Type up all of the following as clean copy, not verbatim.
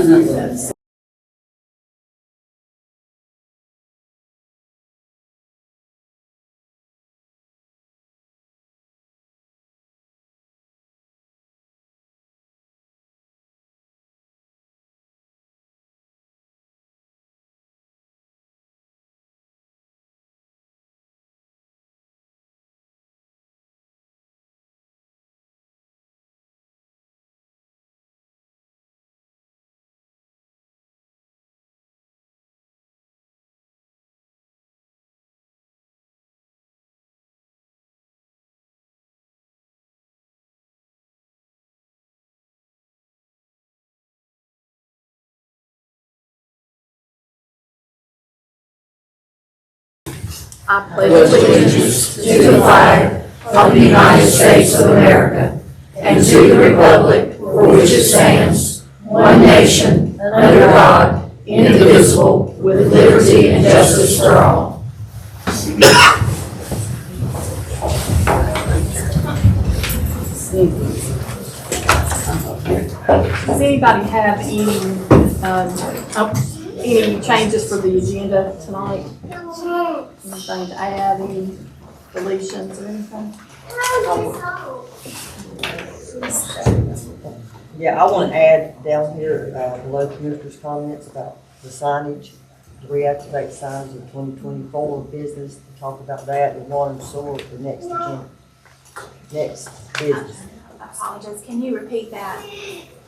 Definitely. I pledge allegiance to the flag of the United States of America and to the republic for which it stands, one nation, under God, indivisible, with liberty and justice for all. Does anybody have any changes for the agenda tonight? Anything to add, any deletions or anything? Yeah, I want to add down here below Commissioner's comments about the signage, to reactivate signs in 2024 business, to talk about that, and water and sewer for next agenda. Next business. I apologize. Can you repeat that?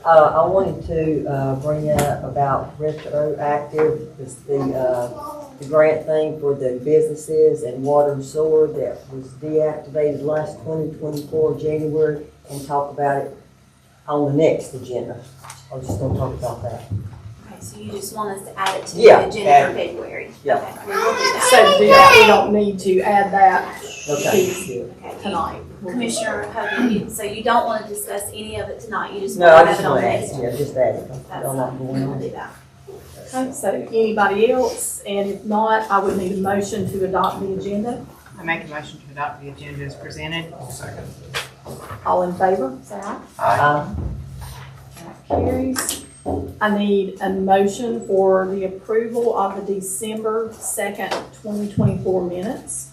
I wanted to bring up about retroactive, the grant thing for the businesses and water and sewer that was deactivated last 2024 January, and talk about it on the next agenda. I'm just gonna talk about that. Okay, so you just want us to add it to Yeah, the agenda for February? Yeah. Okay, we will do that. So do that, we don't need to add that Okay, good. Okay. tonight. Commissioner Hogan, so you don't want to discuss any of it tonight? You just No, I want to just have it on want the to next add, agenda? yeah, just add it. That's I don't like fine. going We'll on. do that. Okay, so anybody else? And if not, I would need a motion to adopt the agenda. I make a motion to adopt the agenda as presented. Second. All in favor, say aye. That carries. I need a motion for the approval of the December 2nd, 2024 minutes.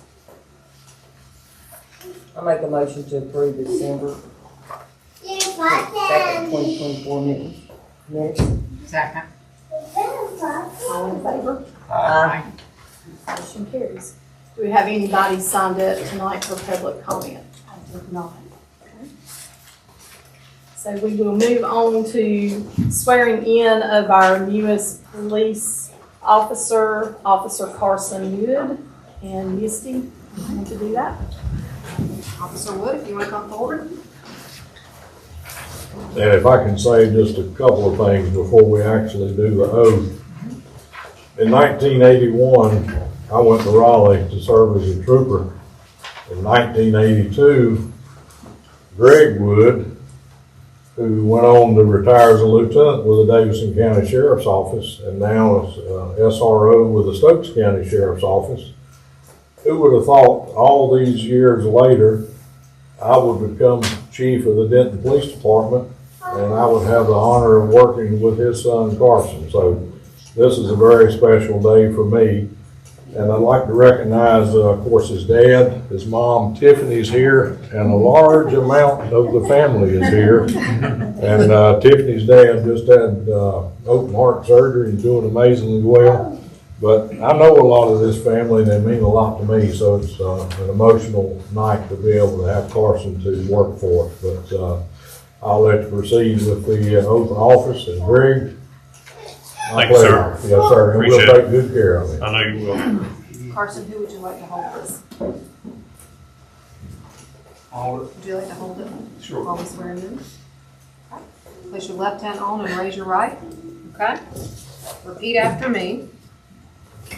I make a motion to approve the December 2nd, 2024 minutes. Second. All in favor? Aye. Motion carries. Do we have anybody signed up tonight for public comment? I did not. Okay. So we will move on to swearing in of our newest police officer, Officer Carson Wood, and Misty. You want to do that? Officer Wood, if you want to come forward. And if I can say just a couple of things before we actually do the oath. In 1981, I went to Raleigh to serve as a trooper. In 1982, Greg Wood, who went on to retire as a lieutenant with the Davidson County Sheriff's Office and now is SRO with the Stokes County Sheriff's Office. Who would have thought all these years later, I would become chief of the Denton Police Department and I would have the honor of working with his son Carson. So this is a very special day for me. And I'd like to recognize, of course, his dad, his mom, Tiffany's here, and a large amount of the family is here. And Tiffany's dad just had open heart surgery and doing amazingly well. But I know a lot of this family and they mean a lot to me, so it's an emotional night to be able to have Carson to work for us. But I'll let you proceed with the oath of office. And Greg, Thank you, sir. Yes, sir. And we'll Appreciate take good care of it. I know you will. Carson, who would you like to hold this? Would you like to hold it? Sure. While we swear him in? Okay. Place your left hand on and raise your right. Okay? Repeat after me.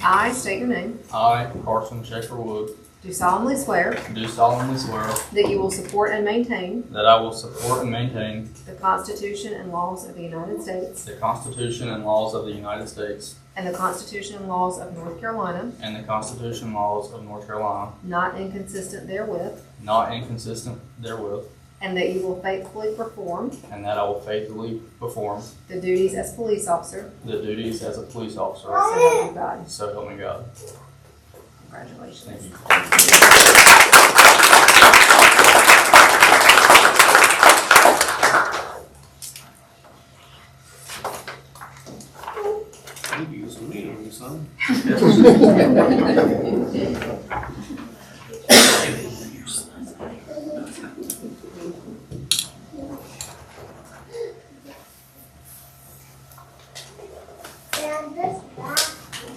I state your name. I, Carson Shaker Wood, Do solemnly swear do solemnly swear that you will support and maintain that I will support and maintain the Constitution and laws of the United States the Constitution and laws of the United States and the Constitution and laws of North Carolina, and the Constitution and laws of North Carolina, not inconsistent therewith, not inconsistent therewith, and that you will faithfully perform and that I will faithfully perform the duties as police officer. the duties as a police officer. So help me God. So help me God. Congratulations. Thank you.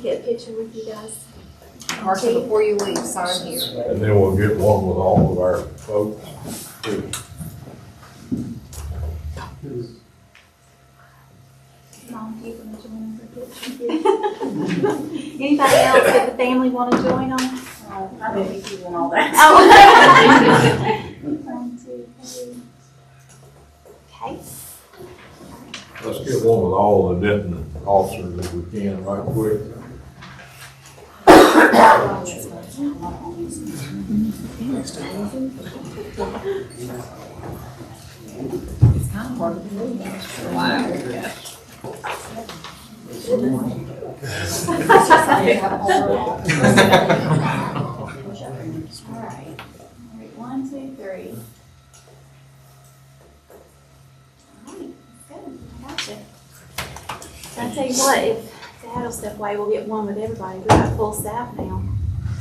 Get a picture with you guys. Carson, before you leave, sign here. And then we'll get one with all of our folks too. Mom, do you want to join for a picture? Anybody else that the family want to join on? Oh, I don't think you want all that. Oh. 1, 2, 3. Okay. Let's get one with all the Denton officers if we can, right quick. All right, 1, 2, 3. All right, good. I gotcha. So I tell you what, if Dad will step away, we'll get one with everybody. We've got full staff now.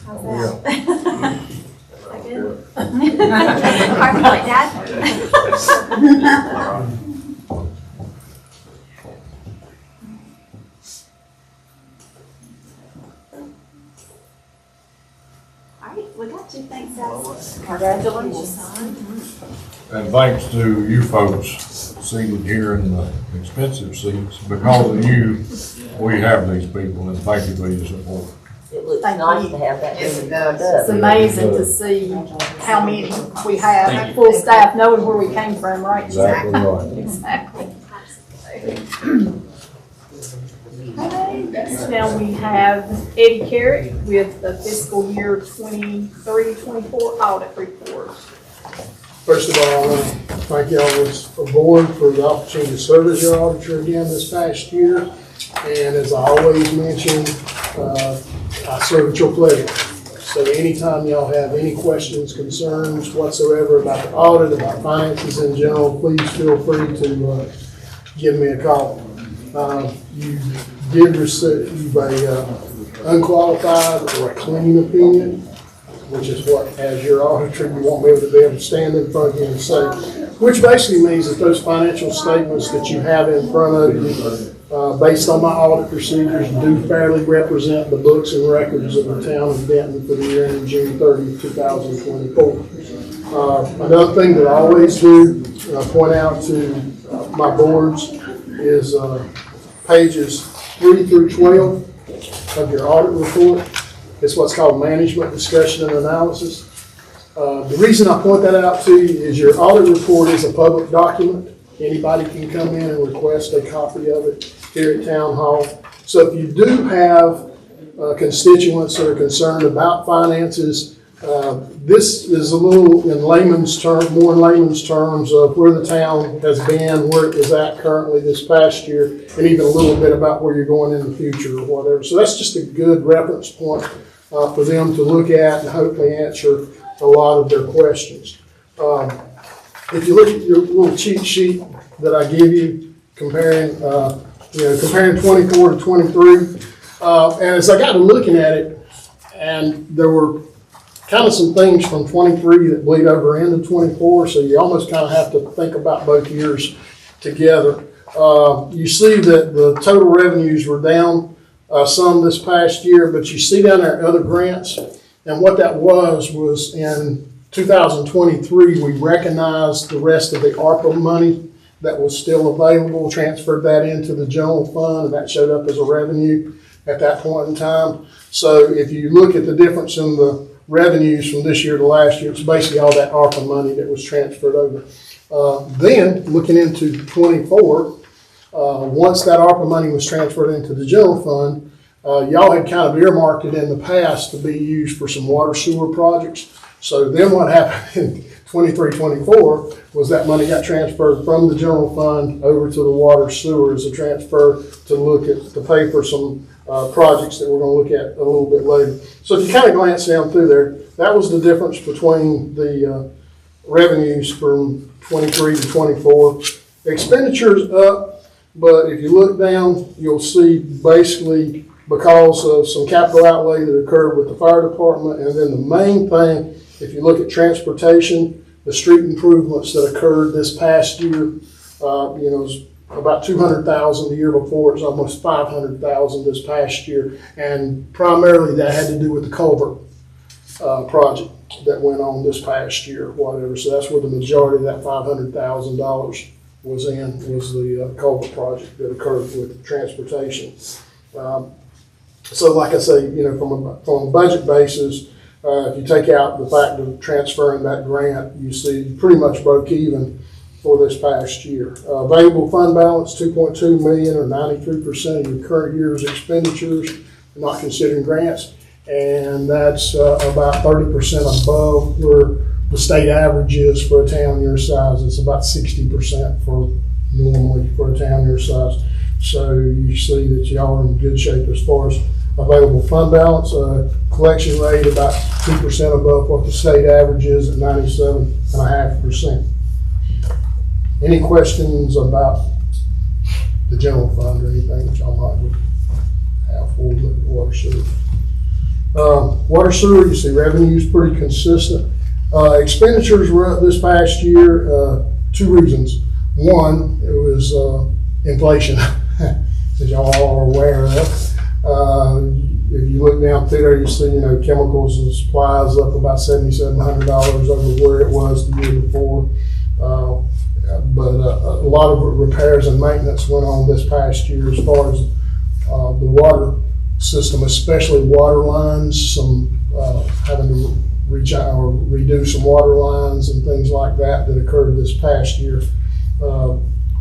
How's that? Is that good? Hard like Dad? All right, we got you. Thanks, guys. Congratulations. And thanks to you folks seated here in the expensive seats. Because of you, we have these people, and thank you for your support. It looks Thank nice you. to have that. Yes, it many does. lined up. It's amazing to see how many we have, at full staff, knowing where we came from, right? Exactly right. Exactly. Okay, next now we have Eddie Carrick with the fiscal year 23-24 audit report. First of all, I want to thank y'all as a board for the opportunity to serve as your auditor again this past year. And as I always mention, I serve at your pleasure. So anytime y'all have any questions, concerns whatsoever about the audit, about finances in general, please feel free to give me a call. You did receive a unqualified or a clean opinion, which is what, as your auditor, you want me to be able to stand in front of you and say, which basically means that those financial statements that you have in front of you, based on my audit procedures, do fairly represent the books and records of the town of Denton for the year ending June 30, 2024. Another thing that I always do point out to my boards is pages 3 through 12 of your audit report. It's what's called management discussion and analysis. The reason I point that out to you is your audit report is a public document. Anybody can come in and request a copy of it here at Town Hall. So if you do have constituents that are concerned about finances, this is a little in layman's terms, more in layman's terms of where the town has been, where it was at currently this past year, and even a little bit about where you're going in the future or whatever. So that's just a good reference point for them to look at and hopefully answer a lot of their questions. If you look at your little cheat sheet that I give you, comparing 24 to 23, and as I got to looking at it, and there were kind of some things from 23 that bleed over into 24, so you almost kind of have to think about both years together. You see that the total revenues were down some this past year, but you see down there other grants, and what that was in 2023, we recognized the rest of the ARPA money that was still available, transferred that into the general fund, and that showed up as a revenue at that point in time. So if you look at the difference in the revenues from this year to last year, it's basically all that ARPA money that was transferred over. Then, looking into 24, once that ARPA money was transferred into the general fund, y'all had kind of earmarked it in the past to be used for some water sewer projects. So then what happened in 23-24 was that money got transferred from the general fund over to the water sewer as a transfer to pay for some projects that we're going to look at a little bit later. So if you kind of glance down through there, that was the difference between the revenues from 23 to 24. Expenditures up, but if you look down, you'll see basically because of some capital outlay that occurred with the fire department, and then the main thing, if you look at transportation, the street improvements that occurred this past year, was about 200,000 the year before. It was almost 500,000 this past year, and primarily that had to do with the culvert project that went on this past year, whatever. So that's where the majority of that $500,000 was the culvert project that occurred with transportation. So like I say, from a budget basis, if you take out the fact of transferring that grant, you see you pretty much broke even for this past year. Available fund balance, $2.2 million, or 93% of your current year's expenditures, not considering grants. And that's about 30% above where the state average is for a town your size. It's about 60% normally for a town your size. So you see that y'all are in good shape as far as available fund balance. Collection rate about 2% above what the state average is at 97.5%. Any questions about the general fund or anything that y'all might have for we look at water sewer? Water sewer, you see revenue's pretty consistent. Expenditures were up this past year, two reasons. One, it was inflation, as y'all are aware of. If you look down through there, you see, chemicals and supplies up about $7,700 over where it was the year before. But a lot of repairs and maintenance went on this past year as far as the water system, especially water lines, some having to reach out or redo some water lines and things like that occurred this past year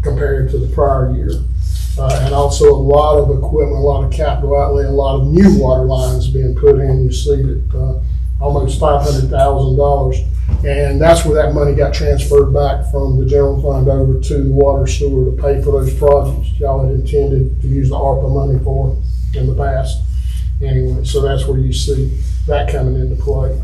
compared to the prior year. And also a lot of equipment, a lot of capital outlay, a lot of new water lines being put in. You see that almost $500,000. And that's where that money got transferred back from the general fund over to the water sewer to pay for those projects y'all had intended to use the ARPA money for in the past. Anyway, so that's where you see that coming into play.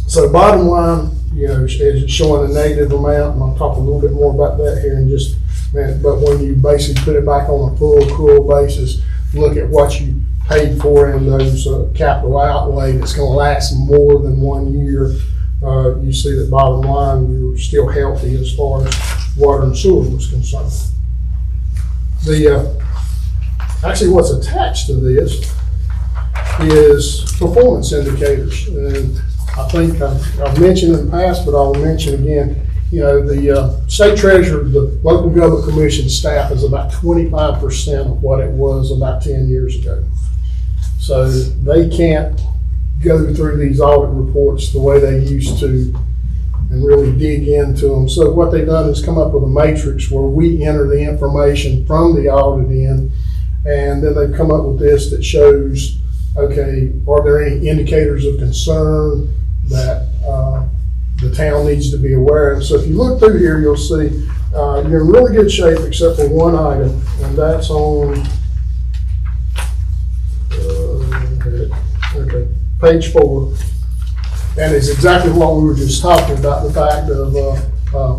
So bottom line, is showing a negative amount, and I'll talk a little bit more about that here in just a minute. But when you basically put it back on a full accrual basis, look at what you paid for in those capital outlay that's going to last more than 1 year, you see that bottom line, we were still healthy as far as water and sewer was concerned. Actually what's attached to this is performance indicators. And I think I've mentioned in the past, but I'll mention again, the state treasurer, the local government commission staff is about 25% of what it was about 10 years ago. So they can't go through these audit reports the way they used to and really dig into them. So what they've done is come up with a matrix where we enter the information from the audit in, and then they've come up with this that shows, okay, are there any indicators of concern that the town needs to be aware of? So if you look through here, you'll see you're in really good shape except for one item, and that's on page 4. And it's exactly what we were just talking about, the fact of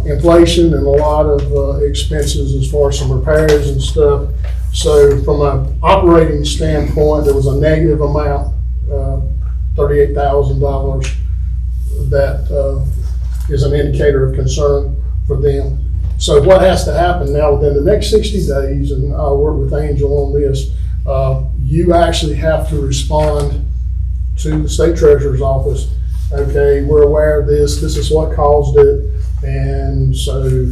inflation and a lot of expenses as far as some repairs and stuff. So from an operating standpoint, there was a negative amount, $38,000, that is an indicator of concern for them. So what has to happen now within the next 60 days, and I'll work with Angel on this, you actually have to respond to the state treasurer's office. Okay, we're aware of this is what caused it, and so,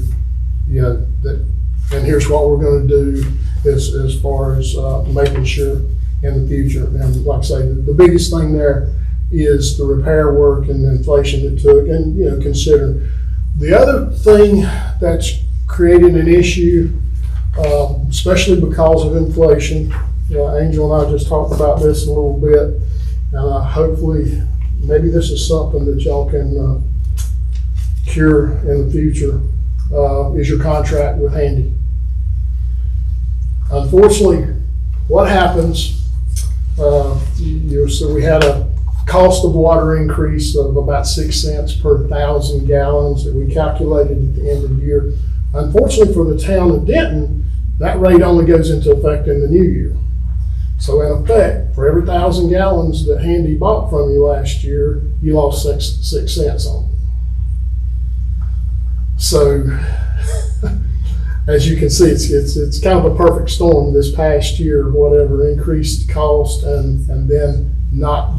and here's what we're going to do as far as making sure in the future. And like I say, the biggest thing there is the repair work and the inflation it took, and consider. The other thing that's creating an issue, especially because of inflation, Angel and I just talked about this a little bit, and hopefully maybe this is something that y'all can cure in the future is your contract with Handy. Unfortunately, what happens, so we had a cost of water increase of about 6 cents per 1,000 gallons that we calculated at the end of the year. Unfortunately for the town of Denton, that rate only goes into effect in the new year. So in effect, for every 1,000 gallons that Handy bought from you last year, you lost 6 cents on it. So, as you can see, it's kind of a perfect storm this past year, whatever increased cost and then not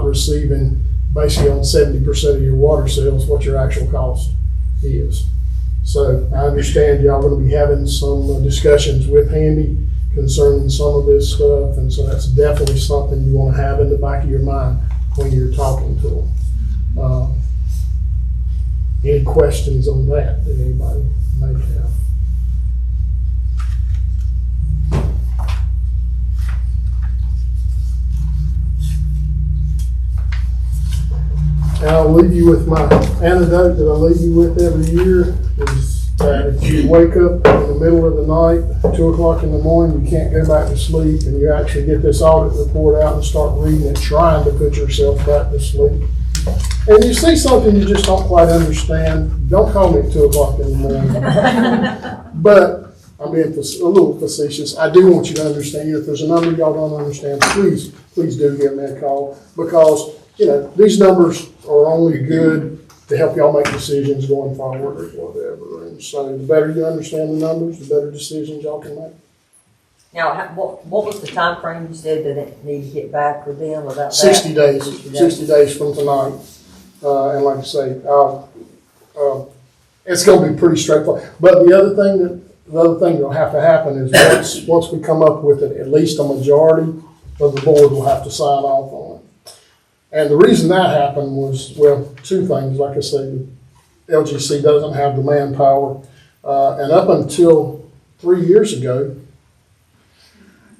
receiving basically on 70% of your water sales what your actual cost is. So I understand y'all going to be having some discussions with Handy concerning some of this stuff, and so that's definitely something you want to have in the back of your mind when you're talking to them. Any questions on that anybody may have? And I'll leave you with my antidote that I leave you with every year is that if you wake up in the middle of the night, 2 o'clock in the morning, you can't go back to sleep, and you actually get this audit report out and start reading it, trying to put yourself back to sleep. And you see something you just don't quite understand, don't call me at 2 o'clock in the morning. But I'm being a little facetious. I do want you to understand, if there's a number y'all don't understand, please do give me a call, because these numbers are only good to help y'all make decisions going forward or whatever. And so the better you understand the numbers, the better decisions y'all can make. Now, what was the time frame you said that it needed to get back with them about that? 60 days. 60 days from tonight. And like I say, it's going to be pretty straightforward. But the other thing that'll have to happen is once we come up with it, at least a majority of the board will have to sign off on it. And the reason that happened was, well, 2 things. Like I said, LGC doesn't have the manpower. And up until 3 years ago,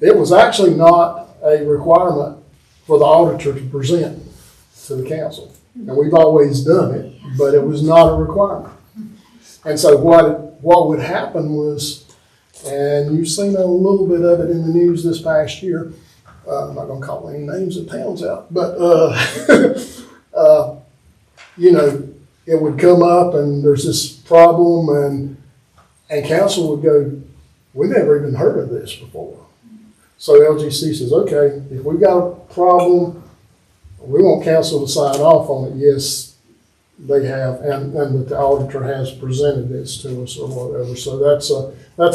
it was actually not a requirement for the auditor to present to the council. And we've always done it, but it was not a requirement. And so what would happen was, and you've seen a little bit of it in the news this past year, I'm not going to call any names of towns out, but, it would come up and there's this problem and council would go, we never even heard of this before. So LGC says, okay, if we've got a problem, we want council to sign off on it. Yes, they have, and that the auditor has presented this to us or whatever. So that's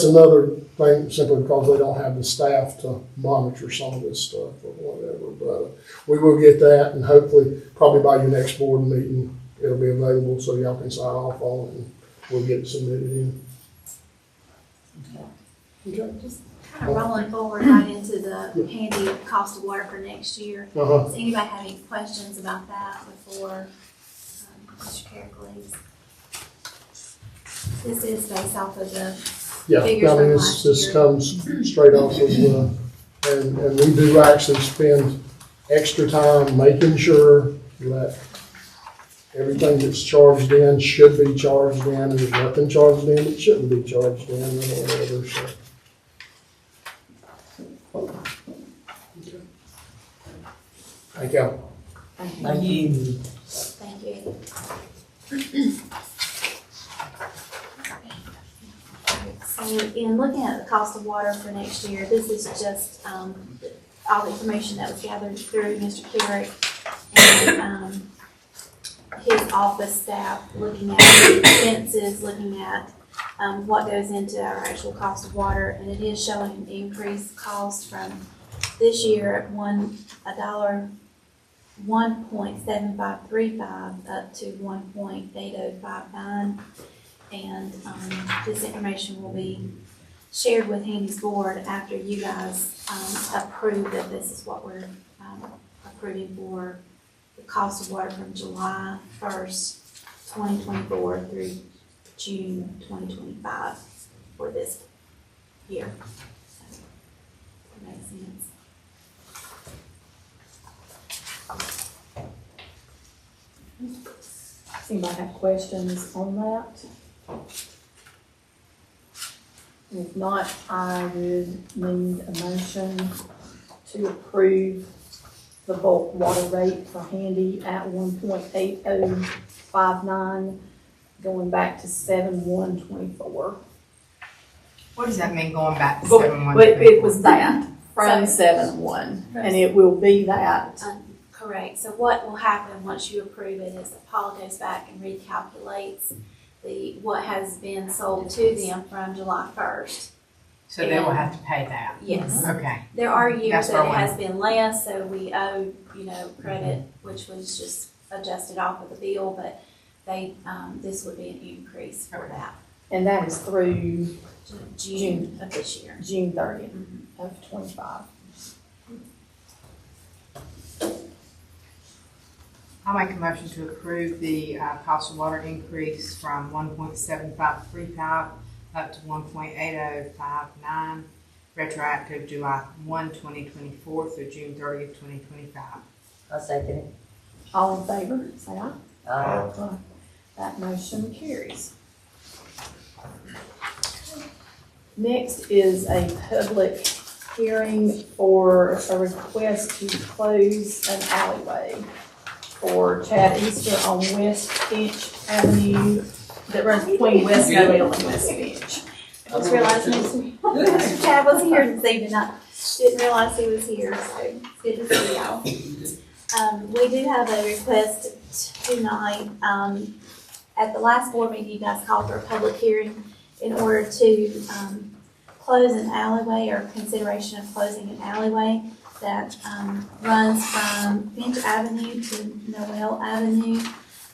another thing, simply because they don't have the staff to monitor some of this stuff or whatever. But we will get that, and hopefully, probably by your next board meeting, it'll be available so y'all can sign off on it, and we'll get it submitted in. Okay. Just kind of rolling forward right into the Handy cost of water for next year. Uh-huh. Does anybody have any questions about that before Mr. Carrick leaves? This is based off of the figures from last year. This comes straight off of, and we do actually spend extra time making sure that everything that's charged in should be charged in, and there's nothing charged in that shouldn't be charged in, or whatever, so. Okay. Thank you. Thank you. Thank you. So in looking at the cost of water for next year, this is just all the information that was gathered through Mr. Carrick and his office staff, looking at the expenses, looking at what goes into our actual cost of water, and it is showing an increased cost from this year at $1.7535 up to 1.8059, and this information will be shared with Handy's board after you guys approve that this is what we're approving for the cost of water from July 1st, 2024 through June 2025 for this year. So, that makes sense. anybody have questions on that? If not, I would need a motion to approve the bulk water rate for Handy at 1.8059, going back to 7/1/24. What does that mean, going back to But 7/1? it was that, from 7/1, and it will be that. Correct. So what will happen once you approve it is that Paula goes back and recalculates what has been sold to them from July 1st. So they will have to pay that? Yes. Okay. There are years That's that what it I has been less, so we owe, credit, which was just adjusted off of the bill, but this would be an increase for that. And that is through June of this year. June 30th of 25. I'll make a motion to approve the cost of water increase from 1.753 up to 1.8059, retroactive July 1, 2024 through June 30th, 2025. I second it. All in favor, say aye. Aye. That motion carries. Next is a public hearing for a request to close an alleyway for Chad Easter on West Finch Avenue that runs between West Noell and West Finch. I just realized Mr. Chad was here this evening. I didn't realize he was here, so it's good to see y'all. We do have a request tonight. At the last board meeting, you guys called for a public hearing in order to close an alleyway, or consideration of closing an alleyway that runs from Finch Avenue to Noell Avenue.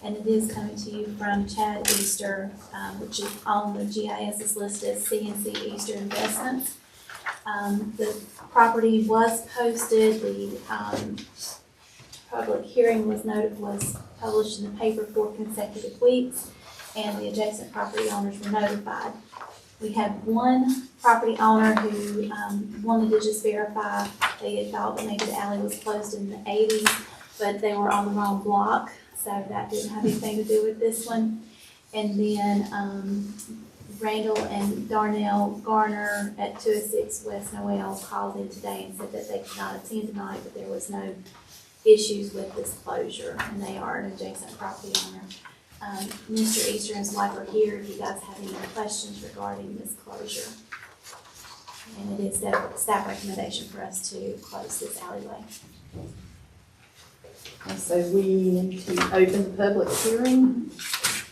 And it is coming to you from Chad Easter, which is on the GIS is listed as CNC Easter Investments. The property was posted, the public hearing was published in the paper 4 consecutive weeks, and the adjacent property owners were notified. We had one property owner who wanted to just verify. They had thought that maybe the alley was closed in the 80s, but they were on the wrong block, so that didn't have anything to do with this one. And then Randall and Darnell Garner at 206 West Noel called in today and said that they could not attend tonight, but there was no issues with this closure, and they are an adjacent property owner. Mr. Easter and his wife are here if you guys have any questions regarding this closure. And it is staff recommendation for us to close this alleyway. And so we need to open the public hearing.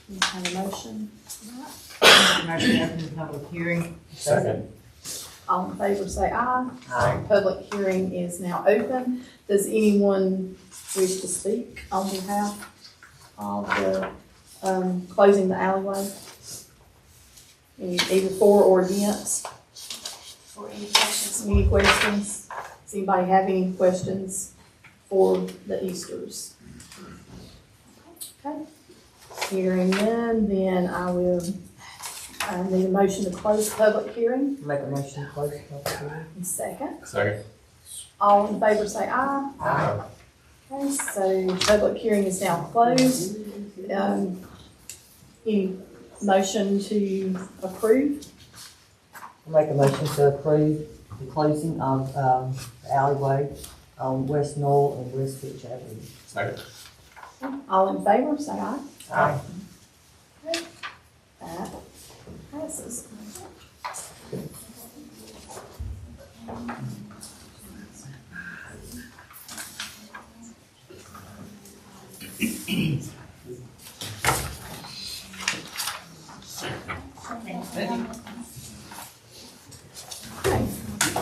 You have a motion? Motion to open the public hearing. Second. All in favor say aye. Aye. Public hearing is now open. Does anyone wish to speak on behalf of the closing the alleyway? Either for or against? For any questions? Any questions? Does anybody have any questions for the Easters? Okay. Hearing none, then I need a motion to close the public hearing. Make a motion to close the public hearing. And second. Second. All in favor say aye. Aye. Okay, so public hearing is now closed. Any motion to approve? Make a motion to approve the closing of the alleyway on West Noel and West Finch Avenue. Second. All in favor say aye. Aye. That passes.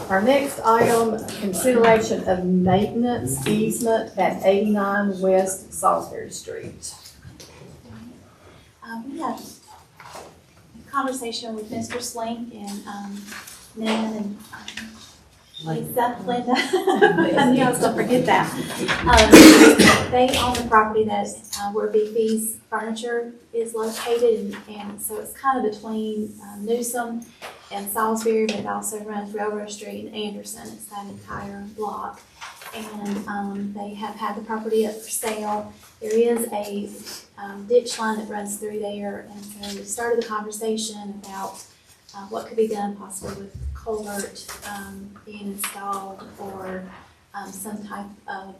Our next item, consideration of maintenance easement at 89 West Salisbury Street. We had a conversation with Mr. Slink and Nan and Lisa, Linda. I knew I was gonna forget that. They own the property that where BB's furniture is located, and so it's kind of between Newsom and Salisbury, but it also runs Railroad Street and Anderson. It's that entire block. And they have had the property up for sale. There is a ditch line that runs through there, and so we started the conversation about what could be done possibly with culvert being installed, or some type of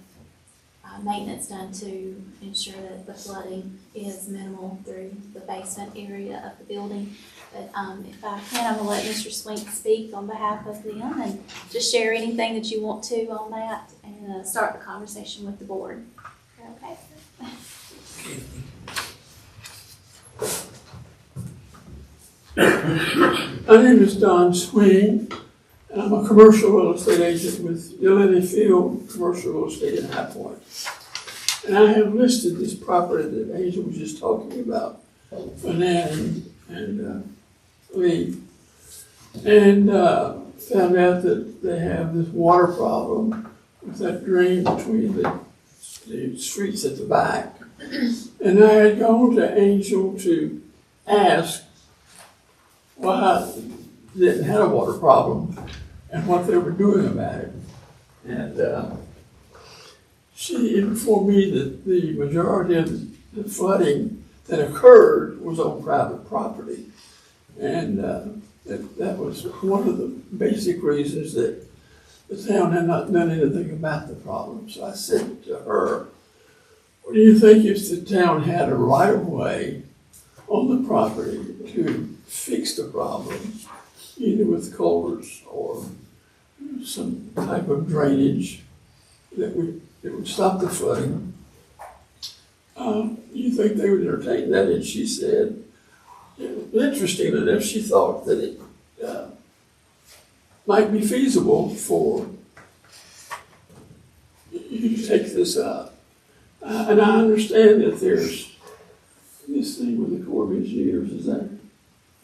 maintenance done to ensure that the flooding is minimal through the basement area of the building. But if I can, I'm gonna let Mr. Swink speak on behalf of them and just share anything that you want to on that, and start the conversation with the board. Okay? My name is Don Swing, and I'm a commercial real estate agent with Utility Field Commercial Real Estate in Appoint. And I have listed this property that Angel was just talking about for Nan and Lee. And found out that they have this water problem with that drain between the streets at the back. And I had gone to Angel to ask why they didn't have a water problem and what they were doing about it. And she informed me that the majority of the flooding that occurred was on private property. And that was one of the basic reasons that the town had not done anything about the problem. So I said to her, what do you think if the town had a right of way on the property to fix the problem, either with culverts or some type of drainage that would stop the flooding? You think they would entertain that? And she said, interesting enough, she thought that it might be feasible for you to take this up. And I understand that there's this thing with the Corps of Engineers. Is that,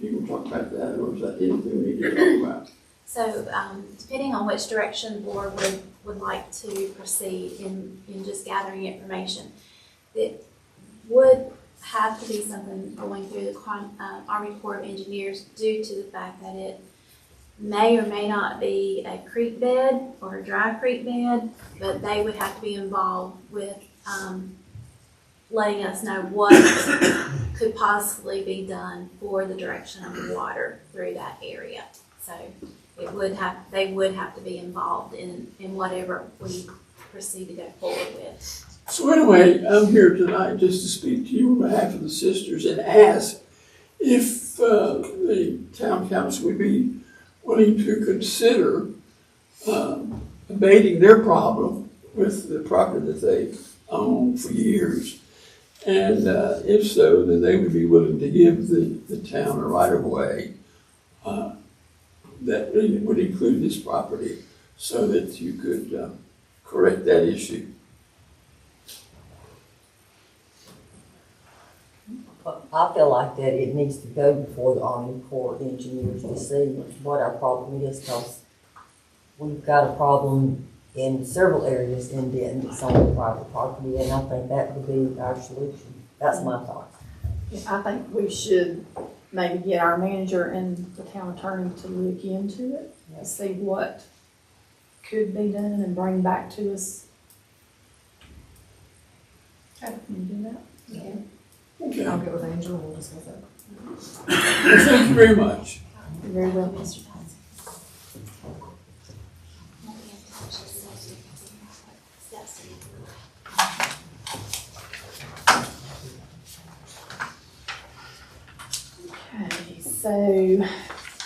you can talk about that, or is that anything we need to talk about? So, depending on which direction the board would like to proceed in just gathering information, it would have to be something going through the Army Corps of Engineers, due to the fact that it may or may not be a creek bed or a dry creek bed, but they would have to be involved with letting us know what could possibly be done for the direction of the water through that area. So they would have to be involved in whatever we proceed to go forward with. So anyway, I'm here tonight just to speak to you on behalf of the sisters and ask if the town council would be willing to consider abating their problem with the property that they've owned for years. And if so, then they would be willing to give the town a right of way that would include this property, so that you could correct that issue. I feel like that it needs to go before the Army Corps of Engineers to see what our problem is, because we've got a problem in several areas in Denton that's on private property, and I think that would be our solution. That's my thought. I think we should maybe get our manager and the town attorney to look into it, to see what could be done and bring back to us. Okay, can you do that? Yeah. Okay. I'll get with Angel and we'll discuss that. Well, thank you very much. You're very welcome. Mr. Johnson. Okay, so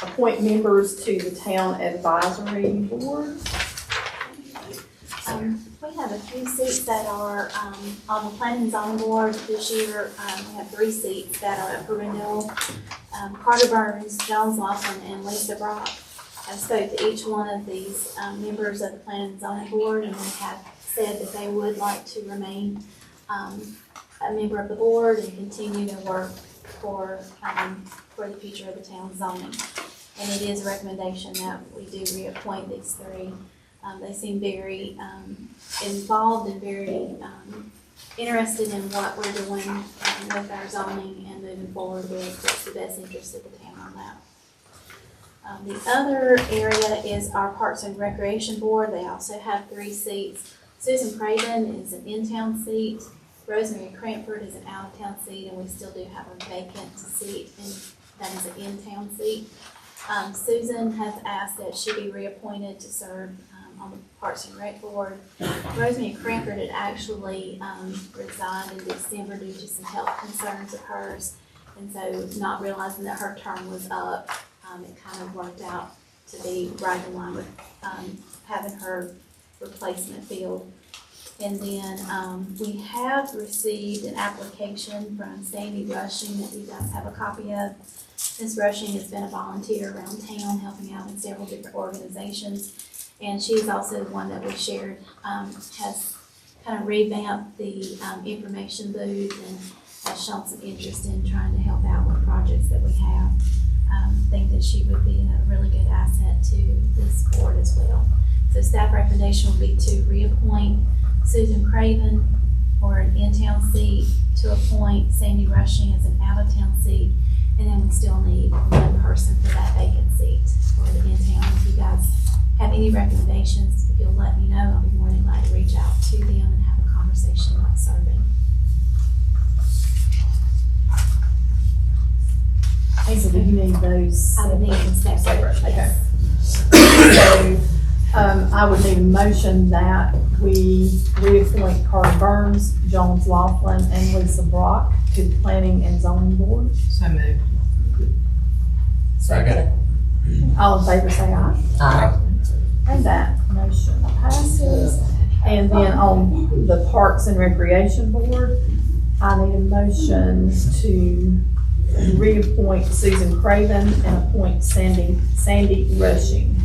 appoint members to the town advisory board. We have a few seats that are on the planning and zoning board this year. We have 3 seats that are up for renewal. Carter Burns, Jones Lawson, and Lisa Brock. I spoke to each one of these members of the planning and zoning board, and they have said that they would like to remain a member of the board and continue to work for the future of the town zoning. And it is a recommendation that we do reappoint these 3. They seem very involved and very interested in what we're doing with our zoning and moving forward with what's the best interest of the town on The other area is our Parks and Recreation Board. They also have 3 seats. Susan Craven is an in-town seat. Rosemary Cranford is an out-of-town seat, and we still do have a vacant seat, and that is an in-town seat. Susan has asked that she be reappointed to serve on the Parks and Rec Board. Rosemary Cranford had actually resigned in December due to some health concerns of hers, and so not realizing that her term was up, it kind of worked out to be right in line with having her replacement filled. And then we have received an application from Sandy Rushing that you guys have a copy of. Ms. Rushing has been a volunteer around town helping out in several different organizations. And she's also the one that we shared, has kind of revamped the information booth and has shown some interest in trying to help out with projects that we have. Think that she would be a really good asset to this board as well. So staff recommendation would be to reappoint Susan Craven for an in-town seat, to appoint Sandy Rushing as an out-of-town seat, and then we still need 1 person for that vacant seat for the in-town. If you guys have any recommendations, if you'll let me know, I'll be more than glad to reach out to them and have a conversation about serving. Okay, so do you need those? I would need them separate. Okay. So, I would need a motion that we reappoint Carl Burns, Jones Laughlin, and Lisa Brock to the Planning and Zoning Board. So moved. Second. All in favor, say aye. Aye. And that motion passes. And then on the Parks and Recreation Board, I need a motion to reappoint Susan Craven and appoint Sandy Rushing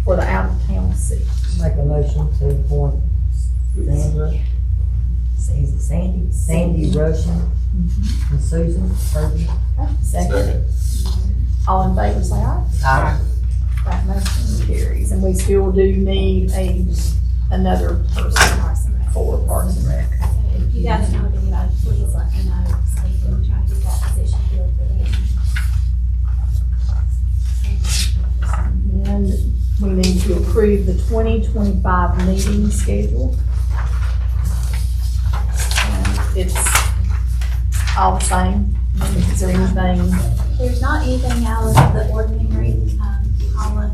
for the out-of-town seat. Make a motion to appoint Sandra, is it Sandy? Sandy Rushing and Susan Craven. Okay, second. All in favor, say aye. Aye. That motion carries. And we still do need another person for Parks and Rec. If you guys know of anybody, please let me know so we can try to get that position filled for them. And we need to approve the 2025 meeting schedule. And it's all the same. Is there anything? There's not anything out of the ordinary. Paula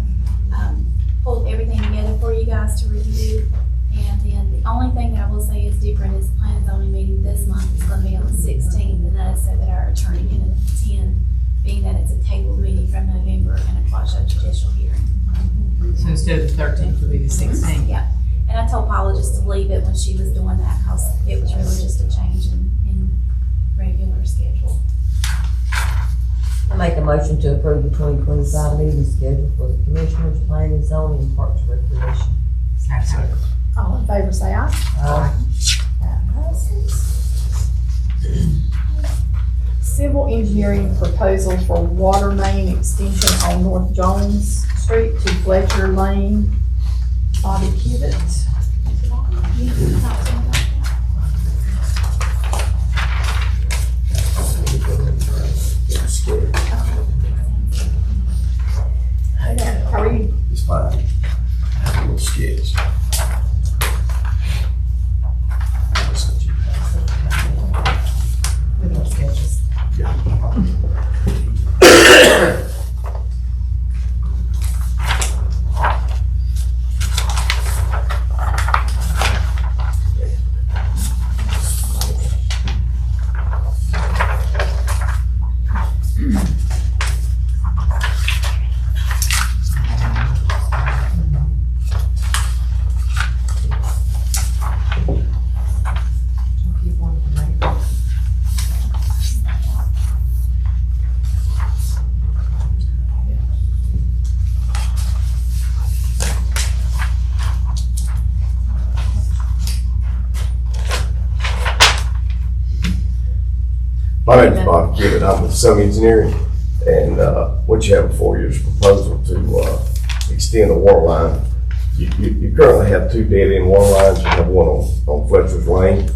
pulled everything together for you guys to review. And then the only thing that I will say is different is the plan and zoning meeting this month is going to be on the 16th, and that is so that our attorney can attend, being that it's a tabled meeting from November and a quasi judicial hearing. So instead of the 13th, it'll be the 16th. Yeah, and I told Paula just to leave it when she was doing that because it was really just a change in regular schedule. I make a motion to approve the 2025 meeting schedule for the Commissioners, Planning, Zoning, and Parks and Recreation. Second. All in favor, say aye. Aye. That passes. Civil engineering proposal for water main extension on North Jones Street to Fletcher Lane, Bobby Kibbett. How are you? It's fine. I have a little sketch. Little sketches. My name is Bob Kibbett. I'm with Some Engineering, and what you have before you is a proposal to extend the water line. You currently have 2 dead-end water lines. You have one on Fletcher's Lane,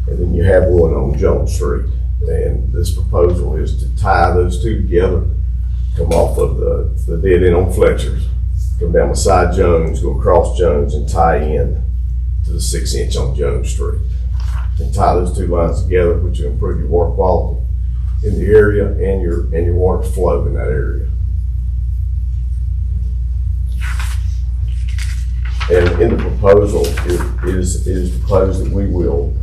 and then you have one on Jones Street. And this proposal is to tie those 2 together come off of the dead end on Fletcher's, come down beside Jones, go across Jones and tie in to the 6-inch on Jones Street. And tie those two lines together, which will improve your water quality in the area and your water flow in that area. And in the proposal, it is proposed that we will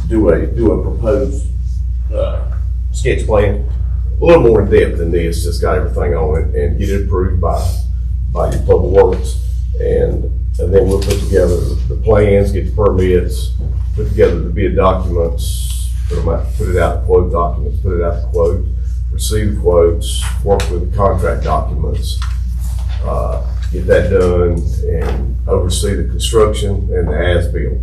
do a proposed sketch plan, a little more in depth than this, just got everything on it, and get it approved by your public works, and then we'll put together the plans, get the permits, put together the bid documents, put it out, quote documents, put it out to quote, receive quotes, work with the contract documents, get that done, and oversee the construction and the as-built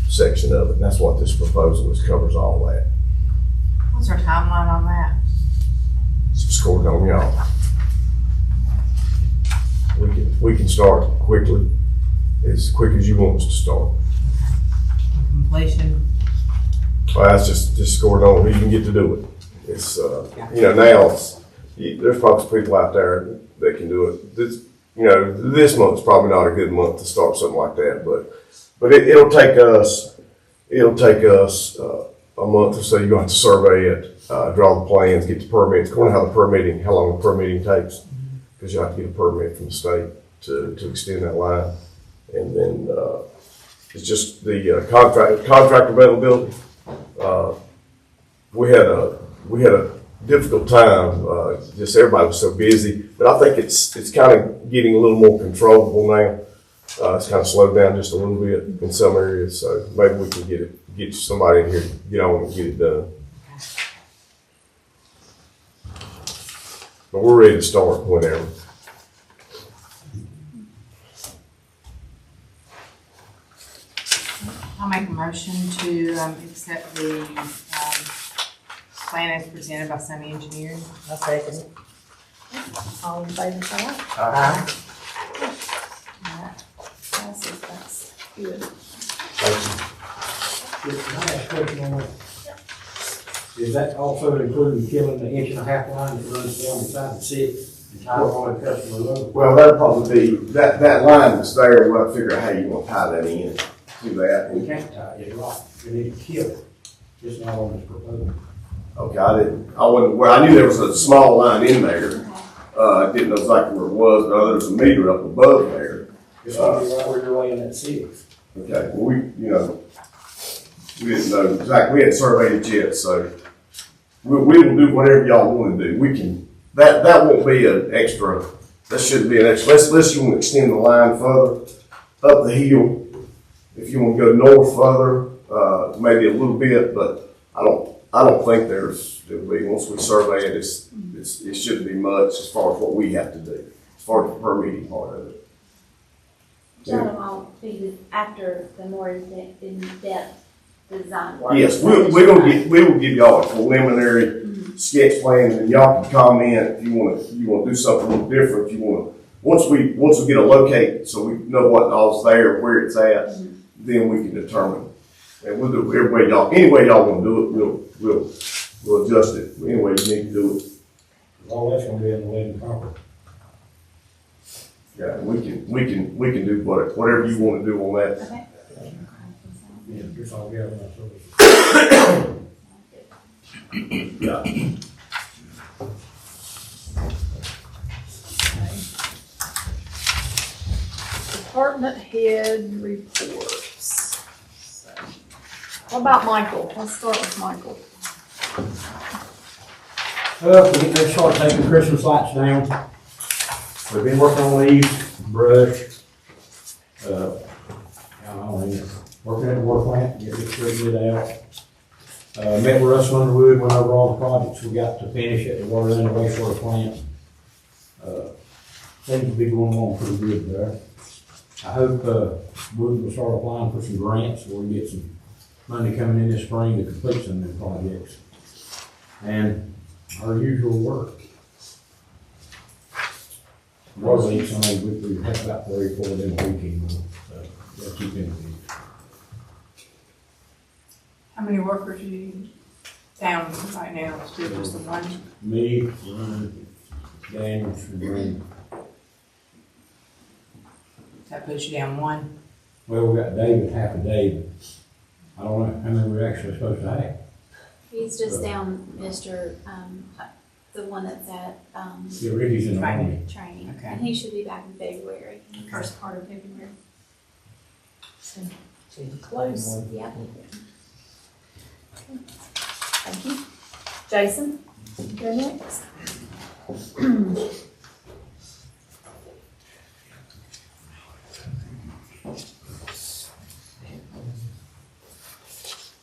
section of it. And that's what this proposal is, covers all that. What's our timeline on that? It's scored on y'all. We can start quickly, as quick as you want us to start. Completion? Well, that's just scored on who you can get to do it. It's, now there's probably people out there that can do it. This month's probably not a good month to start something like that, but it'll take us a month or so. You're going to have to survey it, draw the plans, get the permits. According to how long the permitting takes, because you have to get a permit from the state to extend that line. And then it's just the contract availability. We had a difficult time. Just everybody was so busy, but I think it's kind of getting a little more controllable now. It's kind of slowed down just a little bit in some areas, so maybe we can get somebody in here, get on and get it done. But we're ready to start whenever. I'll make a motion to accept the plan as presented by Sunny Engineering. I second it. All in favor, say aye. Aye. Alright, passes, that's good. Can I ask a question on that? Is that also including killing the 1.5-inch line that runs down beside the six and tie on the customer level? Well, that'll probably be, that line that's there, we'll have to figure out how you're gonna tie that in to that. We can't tie it, right? We need to kill it. Just not on this proposal. Okay, I knew there was a small line in there. I didn't know exactly where it was, but there's a meter up above there. It's gonna be right where you're laying that six. Okay, well, we didn't know exactly, we hadn't surveyed it yet, so we will do whatever y'all want to do. That won't be an extra, that shouldn't be an extra, unless you want to extend the line further up the hill. If you want to go north further, maybe a little bit, but I don't think it'll be, once we survey it, it shouldn't be much as far as what we have to do, as far as the permitting part of it. John, I'll be after the more in-depth design work. Yes, we will give y'all a preliminary sketch plan, and y'all can comment if you want to do something a little different. If you want to, once we get a locate, so we know what all's there, where it's at, then we can determine. And we'll do any way y'all want to do it. We'll adjust it any way you need to do it. All that's gonna be in the lead conference. Yeah, we can do whatever you want to do on that. Okay. Yeah, just all gather my services. Yeah. Department head reports. So, what about Michael? Let's start with Michael. Well, we get ready to start taking Christmas lights down. We've been working on leaves, brush, working at the water plant, getting it straightened out. Met with Russell Underwood, went over all the projects we got to finish at the water and the wastewater plant. Seems to be going on pretty good there. I hope, Wood will start applying for some grants so we can get some money coming in this spring to complete some of the projects. And our usual work. Water leaks, we have about 34 of them a weekend, so we'll keep in with it. How many workers do you use? Down right now, it's still just the one. Me, Ron, Daniel, and Brandon. That puts you down one. Well, we got David, half a day, but I don't know how many we're actually supposed to have. He's just down, Mr., the one that's at, Yeah, Ricky's in the army. training. Okay. And he should be back in February. First part of February. Close. Yep. Thank you. Jason, you're next.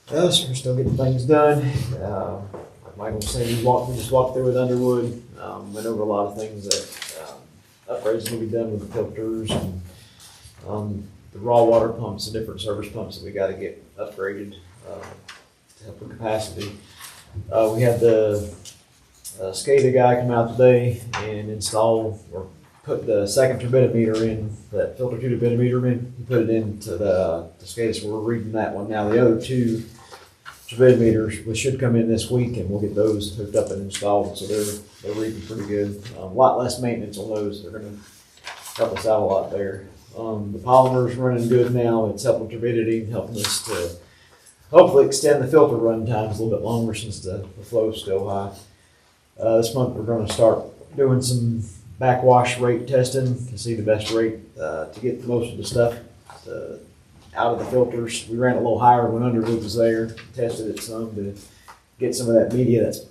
So we're still getting things done. Like Michael said, we just walked through with Underwood, went over a lot of things that upgrades need to be done with the filters and the raw water pumps, the different service pumps that we got to get upgraded to help with capacity. We had the SCADA guy come out today and install or put the second turbidimeter in, that filter two turbidimeter in. He put it into the SCADA, so we're reading that one now. The other two turbidimeters, which should come in this week, and we'll get those hooked up and installed, so they're reading pretty good. A lot less maintenance on those. They're going to help us out a lot there. The polymer's running good now. It's helping turbidity, helping us to hopefully extend the filter run times a little bit longer since the flow's still high. This month we're going to start doing some backwash rate testing to see the best rate to get most of the stuff out of the filters. We ran a little higher when Underwood was there, tested it some to get some of that media that's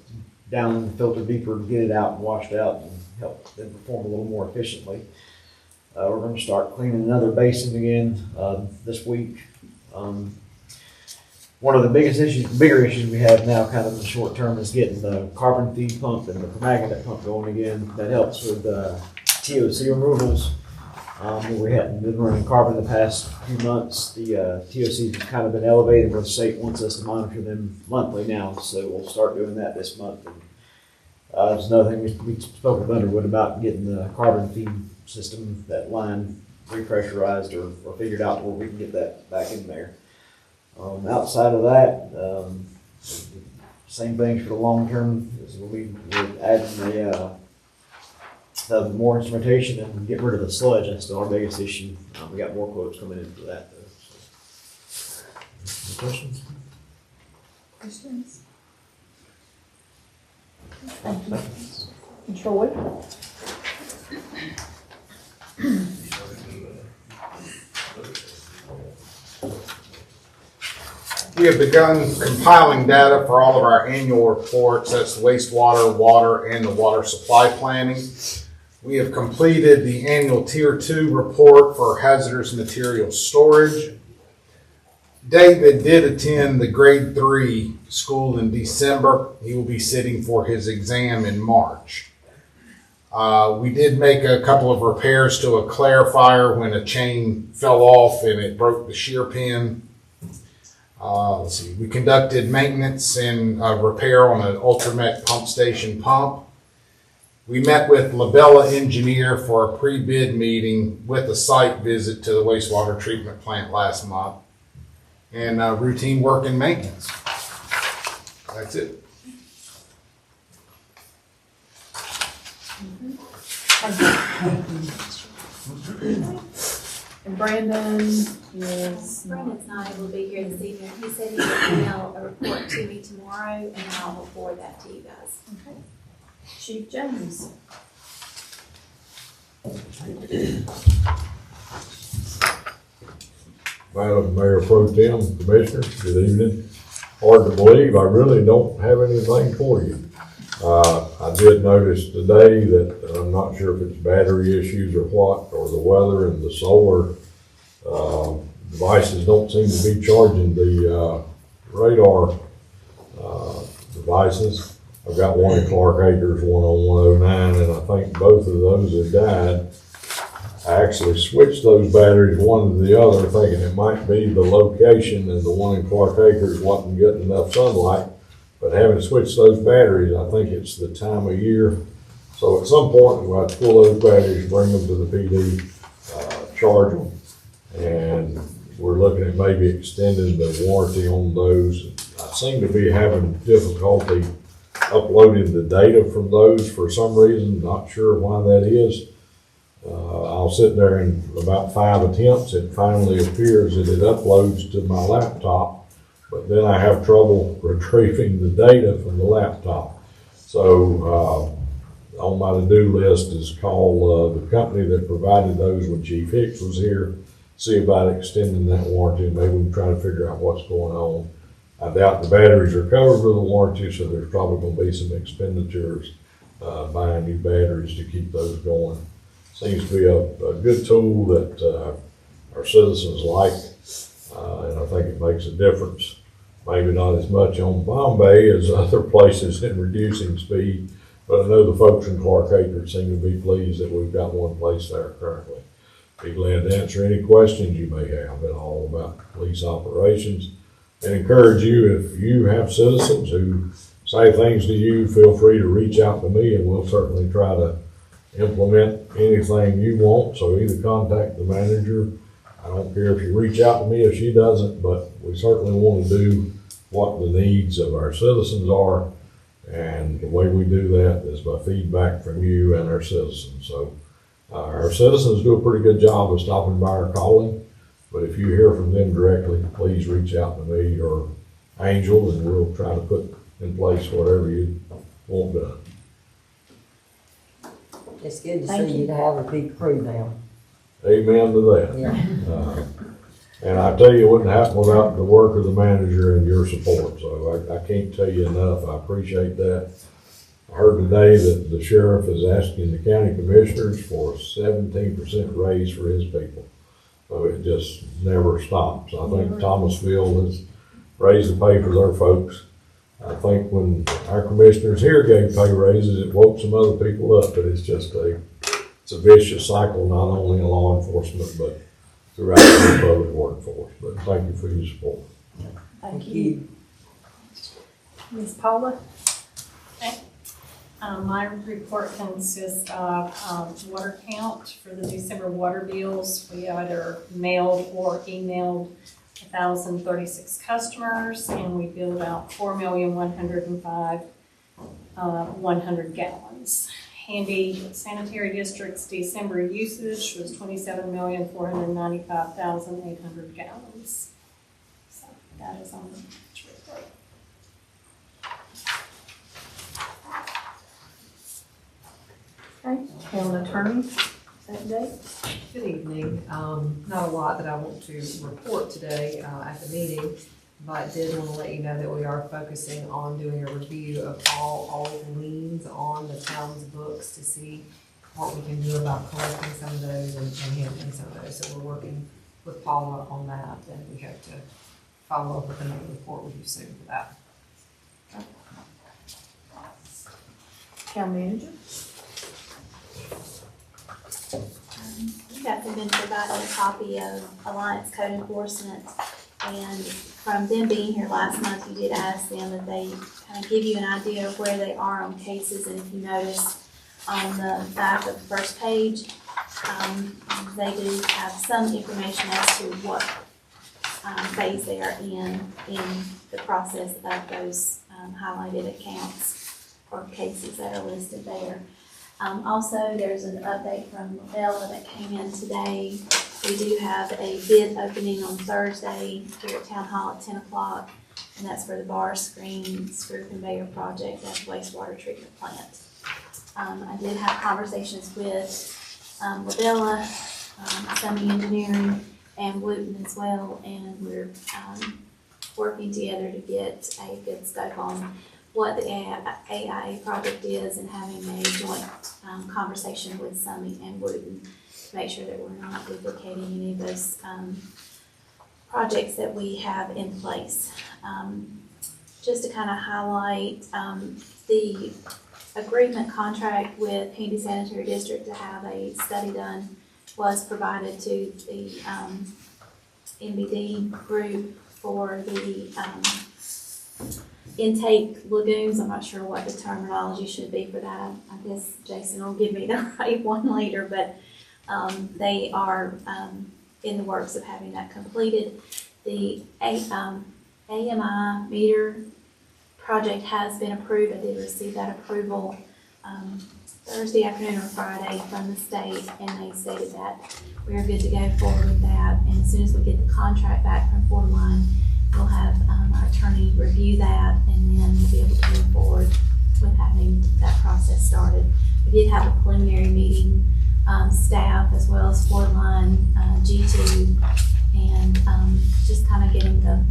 down in the filter deeper and get it out and washed out and help them perform a little more efficiently. We're going to start cleaning another basin again this week. One of the bigger issues we have now kind of in the short term is getting the carbon feed pump and the permanganate pump going again. That helps with TOC removals. We hadn't been running carbon the past few months. The TOCs have kind of been elevated where the state wants us to monitor them monthly now, so we'll start doing that this month. And, there's another thing we spoke with Underwood about getting the carbon feed system, that line repressurized or figured out where we can get that back in there. Outside of that, same things for the long term. We're adding the more instrumentation and get rid of the sludge. That's still our biggest issue. We got more quotes coming in for that though. So. Any questions? Questions? Thank you. Troy? We have begun compiling data for all of our annual reports. That's the wastewater, water, and the water supply planning. We have completed the annual Tier 2 report for hazardous materials storage. David did attend the grade 3 school in December. He will be sitting for his exam in March. We did make a couple of repairs to a clarifier when a chain fell off and it broke the shear pin. Let's see. We conducted maintenance and repair on an Ultramec pump station pump. We met with Labella Engineer for a pre-bid meeting with a site visit to the wastewater treatment plant last month, and routine work and maintenance. That's it. And Brandon is. Brandon's not able to be here this evening. He said he would email a report to me tomorrow, and I will forward that to you guys. Okay. Chief Jones. Madam Mayor Pro Tem, Commissioners, good evening. Hard to believe, I really don't have anything for you. I did notice today that I'm not sure if it's battery issues or what, or the weather and the solar devices don't seem to be charging the radar devices. I've got one at Clark Acres, one on 109, and I think both of those have died. I actually switched those batteries one to the other, thinking it might be the location, and the one in Clark Acres wasn't getting enough sunlight. But having switched those batteries, I think it's the time of year. So at some point, we'll have to pull those batteries, bring them to the PD, charge them. And we're looking at maybe extending the warranty on those. I seem to be having difficulty uploading the data from those for some reason, not sure why that is. I'll sit there and about 5 attempts, it finally appears that it uploads to my laptop, but then I have trouble retrieving the data from the laptop. So, on my to-do list is call the company that provided those when Chief Hicks was here, see about extending that warranty, and maybe we can try to figure out what's going on. I doubt the batteries are covered with a warranty, so there's probably gonna be some expenditures, buying new batteries to keep those going. Seems to be a good tool that, our citizens like, and I think it makes a difference. Maybe not as much on Bombay as other places in reducing speed, but I know the folks in Clark Acres seem to be pleased that we've got one place there currently. Be glad to answer any questions you may have at all about police operations, and encourage you, if you have citizens who say things to you, feel free to reach out to me, and we'll certainly try to implement anything you want. So either contact the manager. I don't care if you reach out to me if she doesn't, but we certainly want to do what the needs of our citizens are. And the way we do that is by feedback from you and our citizens. So our citizens do a pretty good job of stopping by or calling, but if you hear from them directly, please reach out to me or Angel, and we'll try to put in place whatever you want done. It's good to see you to have a big crew now. Amen to that. Yeah. And I tell you, it wouldn't happen without the work of the manager and your support, so I can't tell you enough. I appreciate that. I heard today that the sheriff is asking the county commissioners for a 17% raise for his people. So it just never stops. I think Thomasville has raised the pay for their folks. I think when our commissioners here gave pay raises, it woke some other people up, but it's just it's a vicious cycle, not only in law enforcement, but throughout the public workforce. But thank you for your support. Thank you. Ms. Paula? My report consists of water count for the December water bills. We either mailed or emailed 1,036 customers, and we billed out 4,105,100 gallons. Handy Sanitary District's December usage was 27,495,800 gallons. So that is on the report. Okay, town attorney, update. Good evening. Not a lot that I want to report today at the meeting, but did want to let you know that we are focusing on doing a review of all the liens on the town's books to see what we can do about collecting some of those and handling some of those. So we're working with Paula on that, and we hope to follow up with another report with you soon for that. Town manager. You guys have been provided a copy of Alliance Code Enforcement, and from them being here last month, you did ask them that they kind of give you an idea of where they are on cases, and if you notice on the back of the first page, they do have some information as to what phase they are in the process of those highlighted accounts or cases that are listed there. Also, there's an update from Noell that came in today. We do have a bid opening on Thursday here at Town Hall at 10 o'clock, and that's for the bar screen screw conveyor project at the wastewater treatment plant. I did have conversations with Labella, Sunny Engineering, and Wooten as well, and we're working together to get a good scope on what the AIA project is, and having a joint conversation with Sunny and Wooten to make sure that we're not duplicating any of those projects that we have in place. Just to kind of highlight the agreement contract with Handy Sanitary District to have a study done was provided to the NBD group for the intake lagoons. I'm not sure what the terminology should be for that. I guess Jason will give me the right one later, but they are in the works of having that completed. The AMI meter project has been approved. I did receive that approval Thursday afternoon or Friday from the state, and they stated that we are good to go forward with that. And as soon as we get the contract back from Fort Line, we'll have our attorney review that, and then we'll be able to move forward with having that process started. We did have a preliminary meeting, staff as well as Fort Line, G2, and just kind of getting the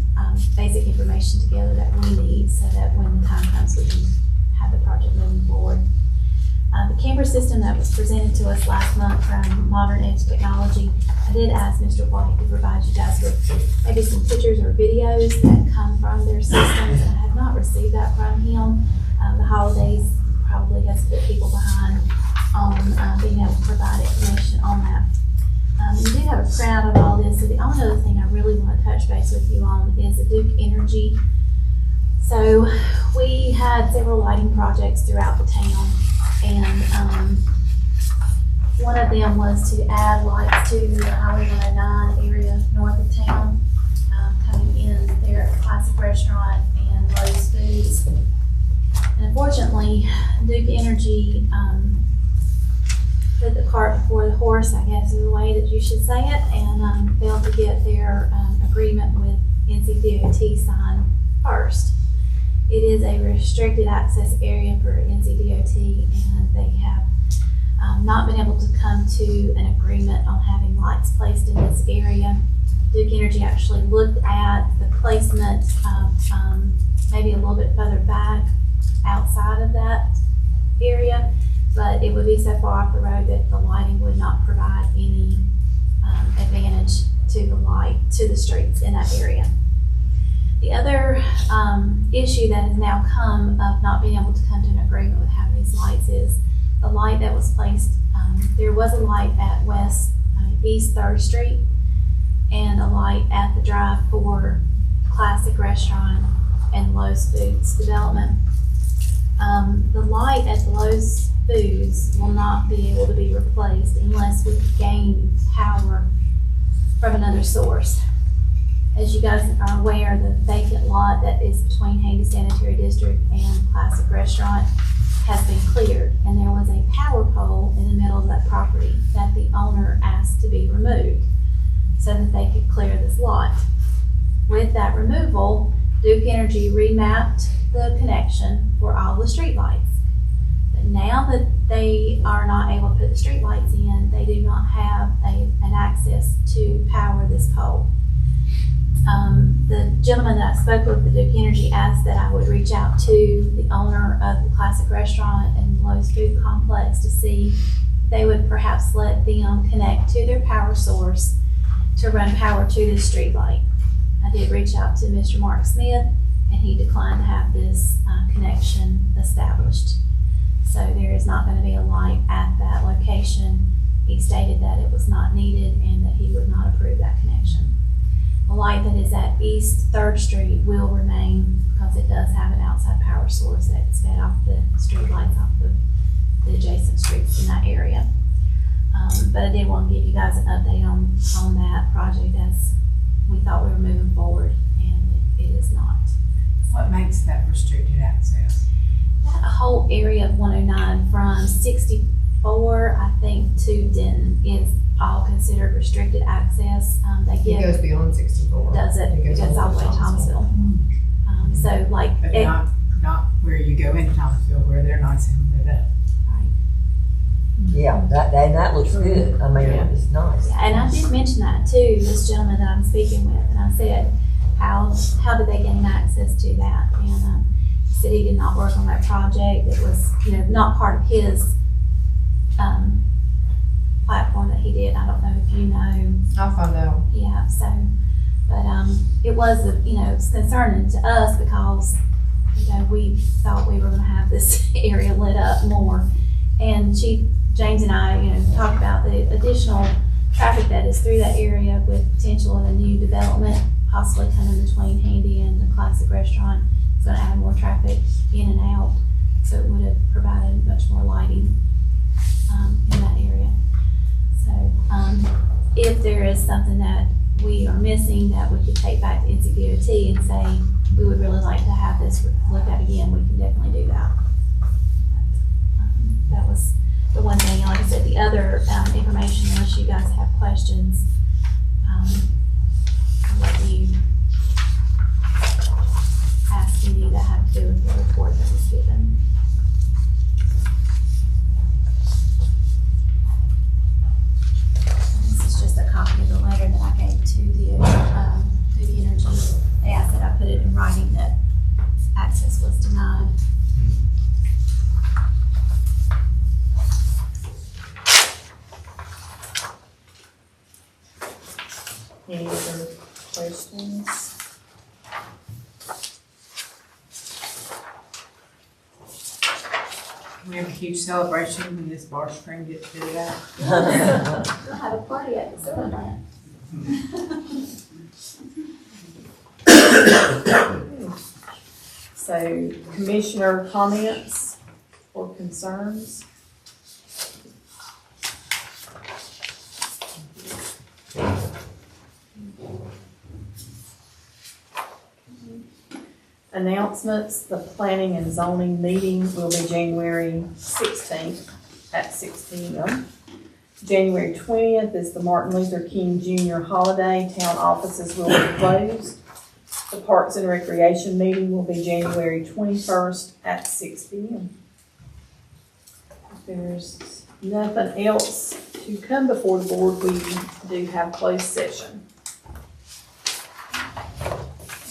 basic information together that we need so that when the time comes, we can have the project moving forward. The camera system that was presented to us last month from Modern Edge Technology, I did ask Mr. White to provide you guys with maybe some pictures or videos that come from their systems, and I have not received that from him. The holidays probably has put people behind on being able to provide information on that. You do have a printout of all this, so the only other thing I really want to touch base with you on is the Duke Energy. So we had several lighting projects throughout the town, and one of them was to add lights to the Highway 109 area north of town, coming in there at the Classic Restaurant and Lowe's Foods. And unfortunately, Duke Energy put the cart before the horse, I guess is the way that you should say it, and failed to get their agreement with NCDOT signed first. It is a restricted access area for NCDOT, and they have not been able to come to an agreement on having lights placed in this area. Duke Energy actually looked at the placement of maybe a little bit further back outside of that area, but it would be so far off the road that the lighting would not provide any advantage to the streets in that area. The other issue that has now come of not being able to come to an agreement with having these lights is the light that was placed. There was a light at East 3rd Street and a light at the Drive for Classic Restaurant and Lowe's Foods development. The light at the Lowe's Foods will not be able to be replaced unless we gain power from another source. As you guys are aware, the vacant lot that is between Handy Sanitary District and Classic Restaurant has been cleared, and there was a power pole in the middle of that property that the owner asked to be removed so that they could clear this lot. With that removal, Duke Energy remapped the connection for all the street lights. But now that they are not able to put the street lights in, they do not have an access to power this pole. The gentleman that I spoke with, the Duke Energy, asked that I would reach out to the owner of the Classic Restaurant and Lowe's Food Complex to see if they would perhaps let them connect to their power source to run power to this street light. I did reach out to Mr. Mark Smith, and he declined to have this connection established. So there is not going to be a light at that location. He stated that it was not needed and that he would not approve that connection. The light that is at East 3rd Street will remain because it does have an outside power source that's fed off the street lights off of the adjacent streets in that area. But I did want to give you guys an update on that project as we thought we were moving forward, and it is not. What makes that restricted access? That whole area of 109 from 64, I think, to Denton is all considered restricted access. It goes beyond 64. Does it? It goes all the way to Thomasville. So like. But not where you go into Thomasville, where they're not saying live at. Yeah, that looks good. I mean, it's nice. Yeah, and I did mention that to this gentleman that I'm speaking with, and I said, how did they gain access to that? And he said he did not work on that project. It was, not part of his platform that he did. I don't know if you know. I'll find out. Yeah, so, but it was, it's concerning to us because, we thought we were going to have this area lit up more. And Chief James and I, talked about the additional traffic that is through that area with potential of a new development, possibly coming between Handy and the Classic Restaurant. It's going to add more traffic in and out, so it would have provided much more lighting in that area. So if there is something that we are missing that we could take back to NCDOT and say, we would really like to have this looked at again, we can definitely do that. That was the one thing. Like I said, the other information, unless you guys have questions, I'll let you ask any that have to do with the report that was given. This is just a copy of the letter that I gave to the energy. They asked that I put it in writing that access was denied. Any other questions? We have a huge celebration when this bar screen gets fitted out. We'll have a party at the sewer plant. So, commissioner comments or concerns? Announcements, the planning and zoning meeting will be January 16th at 6 p.m. January 20th is the Martin Luther King Jr. holiday. Town offices will be closed. The Parks and Recreation meeting will be January 21st at 6 p.m. If there's nothing else to come before the board, we do have closed session.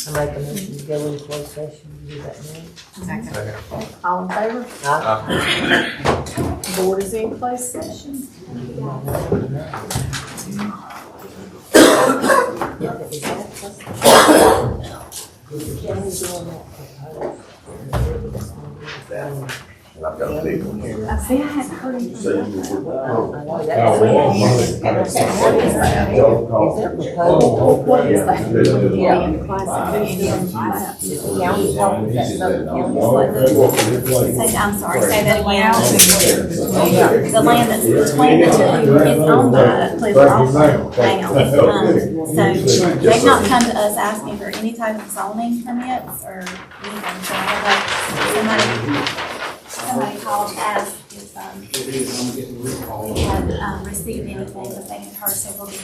I make a motion to go into closed session, do that now. Second. All in favor? Aye. Board is in closed session. I've got people here. I see I hadn't heard anything. Is that proposed? What is that? Yeah. In the classification. Is the county talking, is that Southern County? I'm sorry, say that again. The land that's between the two is owned by Clifford also now. So they've not come to us asking for any type of zoning permits or anything. So somebody called to ask if we had received anything, but they had heard several